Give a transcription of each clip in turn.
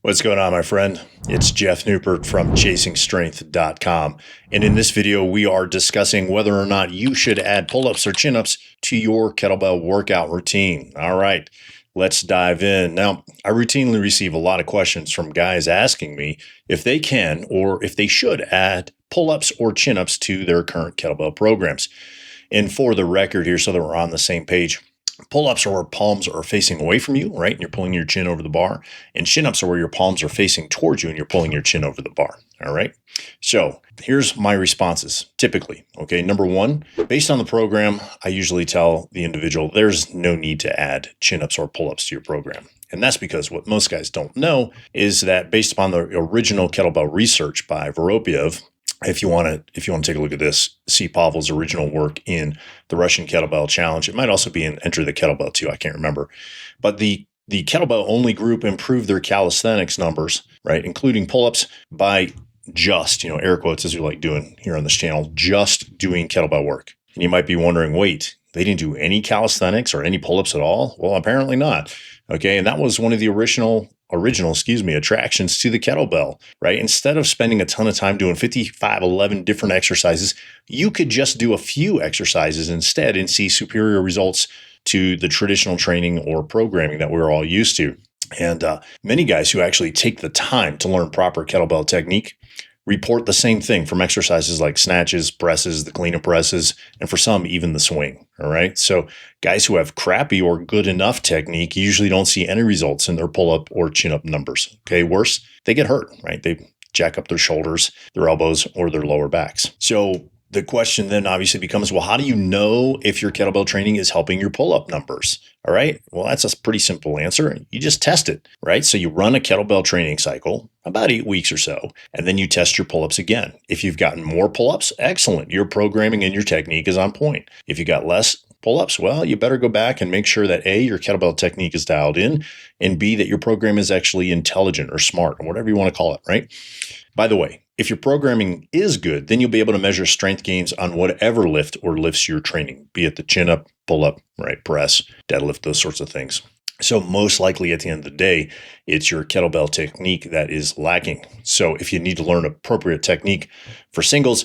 What's going on, my friend? It's Jeff Newport from ChasingStrength.com. And in this video, we are discussing whether or not you should add pull-ups or chin-ups to your kettlebell workout routine. All right, let's dive in. Now, I routinely receive a lot of questions from guys asking me if they can or if they should add pull-ups or chin-ups to their current kettlebell programs. And for the record here, so that we're on the same page, pull-ups are where palms are facing away from you, right? And you're pulling your chin over the bar. And chin-ups are where your palms are facing towards you and you're pulling your chin over the bar, all right? So here's my responses, typically, okay? Number one, based on the program, I usually tell the individual there's no need to add chin-ups or pull-ups to your program. And that's because what most guys don't know is that based upon the original kettlebell research by Voropayev, if you want to take a look at this, see Pavel's original work in the Russian Kettlebell Challenge. It might also be in Enter the Kettlebell too. I can't remember. But the kettlebell only group improved their calisthenics numbers, right, including pull-ups by just, air quotes as we like doing here on this channel, just doing kettlebell work. And you might be wondering, wait, they didn't do any calisthenics or any pull-ups at all? Well, apparently not. Okay, and that was one of the original attractions to the kettlebell, right? Instead of spending a ton of time doing 11 different exercises, you could just do a few exercises instead and see superior results to the traditional training or programming that we're all used to. And many guys who actually take the time to learn proper kettlebell technique report the same thing from exercises like snatches, presses, the clean and presses, and for some, even the swing, all right? So guys who have crappy or good enough technique usually don't see any results in their pull-up or chin-up numbers, okay? Worse, they get hurt, right? They jack up their shoulders, their elbows, or their lower backs. So the question then obviously becomes, well, how do you know if your kettlebell training is helping your pull-up numbers? All right, well, that's a pretty simple answer. You just test it, right? So you run a kettlebell training cycle, about 8 weeks or so, and then you test your pull-ups again. If you've gotten more pull-ups, excellent. Your programming and your technique is on point. If you got less pull-ups, well, you better go back and make sure that A, your kettlebell technique is dialed in, and B, that your program is actually intelligent or smart, or whatever you want to call it, right? By the way, if your programming is good, then you'll be able to measure strength gains on whatever lift or lifts you're training, be it the chin-up, pull-up, right, press, deadlift, those sorts of things. So most likely at the end of the day, it's your kettlebell technique that is lacking. So if you need to learn appropriate technique for singles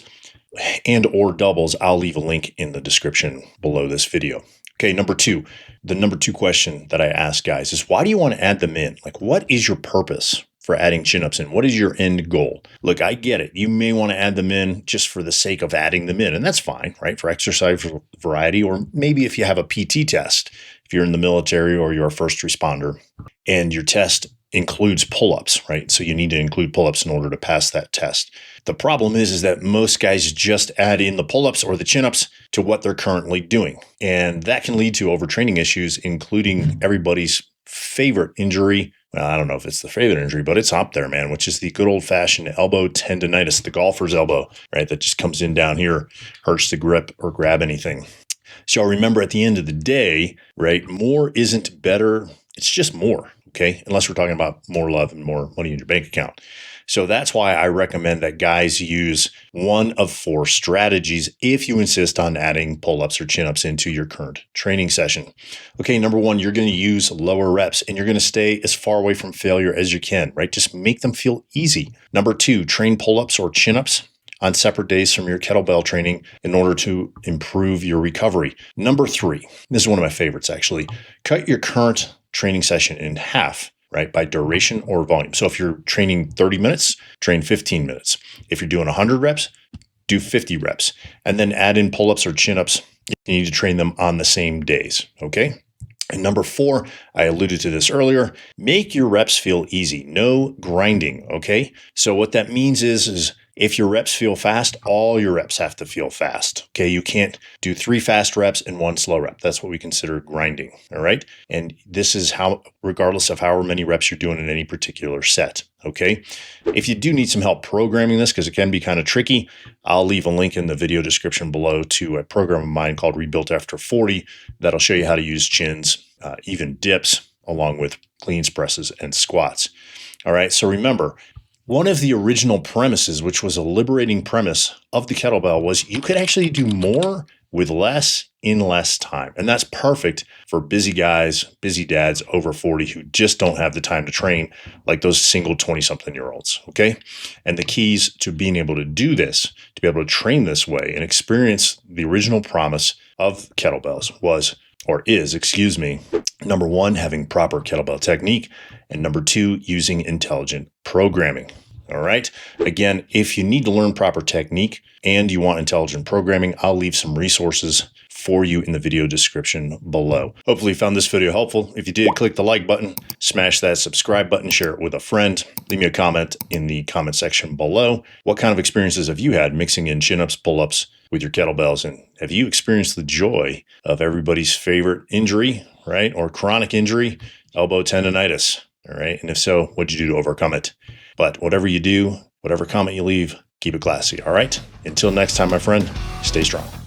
and or doubles, I'll leave a link in the description below this video. Okay, the number two question that I ask guys is, why do you want to add them in? Like, what is your purpose for adding chin-ups in? What is your end goal? Look, I get it. You may want to add them in just for the sake of adding them in, and that's fine, right? For exercise variety, or maybe if you have a PT test, if you're in the military or you're a first responder, and your test includes pull-ups, right? So you need to include pull-ups in order to pass that test. The problem is that most guys just add in the pull-ups or the chin-ups to what they're currently doing. And that can lead to overtraining issues, including everybody's favorite injury. Well, I don't know if it's the favorite injury, but it's up there, man, which is the good old-fashioned elbow tendonitis, the golfer's elbow, right? That just comes in down here, hurts to grip or grab anything. So remember, at the end of the day, right, more isn't better. It's just more, okay? Unless we're talking about more love and more money in your bank account. So that's why I recommend that guys use one of 4 strategies if you insist on adding pull-ups or chin-ups into your current training session. Okay, number 1, you're going to use lower reps and you're going to stay as far away from failure as you can, right? Just make them feel easy. Number 2, train pull-ups or chin-ups on separate days from your kettlebell training in order to improve your recovery. Number 3, this is one of my favorites actually, cut your current training session in half, right, by duration or volume. So if you're training 30 minutes, train 15 minutes. If you're doing 100 reps, do 50 reps. And then add in pull-ups or chin-ups. You need to train them on the same days, okay? And number 4, I alluded to this earlier, make your reps feel easy. No grinding, okay? So what that means is if your reps feel fast, all your reps have to feel fast, okay? You can't do 3 fast reps and 1 slow rep. That's what we consider grinding, all right? And this is how, regardless of however many reps you're doing in any particular set, okay? If you do need some help programming this, because it can be kind of tricky, I'll leave a link in the video description below to a program of mine called Rebuilt After 40 that'll show you how to use chins, even dips, along with cleans, presses, and squats. All right, so remember, one of the original premises, which was a liberating premise of the kettlebell, was you could actually do more with less in less time. And that's perfect for busy guys, busy dads over 40 who just don't have the time to train, like those single 20-something-year-olds, okay? And the keys to being able to do this, to be able to train this way and experience the original promise of kettlebells is, number one, having proper kettlebell technique, and number two, using intelligent programming. All right. Again, if you need to learn proper technique and you want intelligent programming, I'll leave some resources for you in the video description below. Hopefully you found this video helpful. If you did, click the like button, smash that subscribe button, share it with a friend. Leave me a comment in the comment section below. What kind of experiences have you had mixing in chin-ups, pull-ups with your kettlebells? And have you experienced the joy of everybody's favorite injury, right? Or chronic injury, elbow tendonitis, all right? And if so, what'd you do to overcome it? But whatever you do, whatever comment you leave, keep it classy, all right? Until next time, my friend, stay strong.